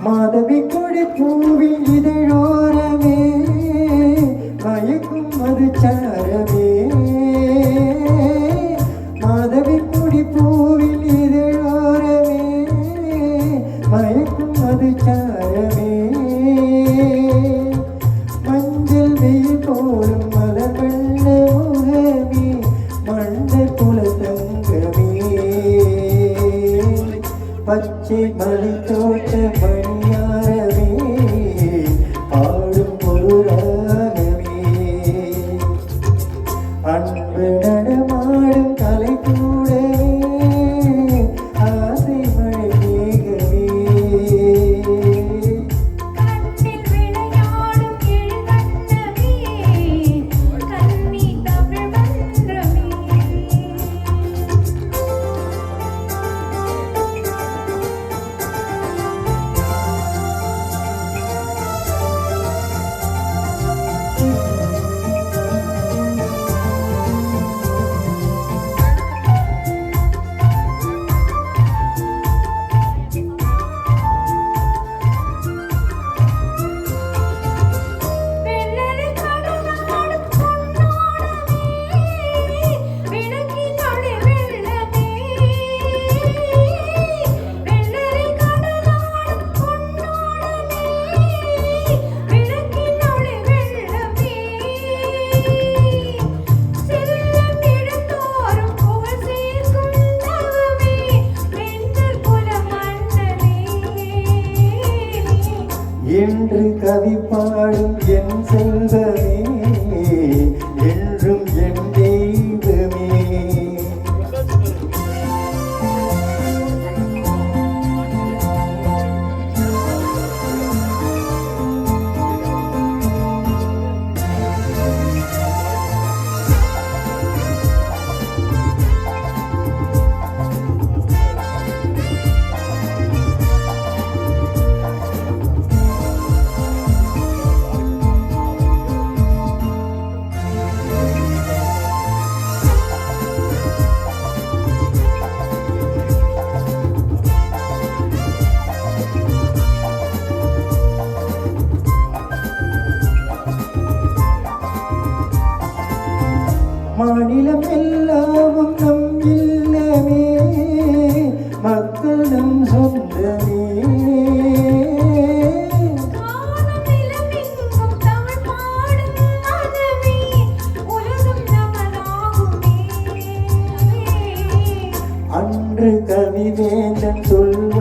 மாதவி கொடி பூவில் இதழோரமே மயக்கும் அது சாரமே மாதவி கொடி பூவில் இதழோரமே மயக்கும் அது சாரமே மஞ்சள் வெயில் போலும் மலர் வெள்ள முகமே மண்ட குல தங்கமே பச்சை மலி தோட்ட மணியாரமே பாடும் பொருளாகவே அன்பு நடமாடும் கலை கூடவே ஆசை மழை மேகமே என்று கவி பாடும் என் செல்வமே என்றும் என் தெய்வமே மாநிலம் எல்லாமும் நம் இல்லமே மக்கள் நம் சொந்தமே அன்று கவி வேந்தன் சொல்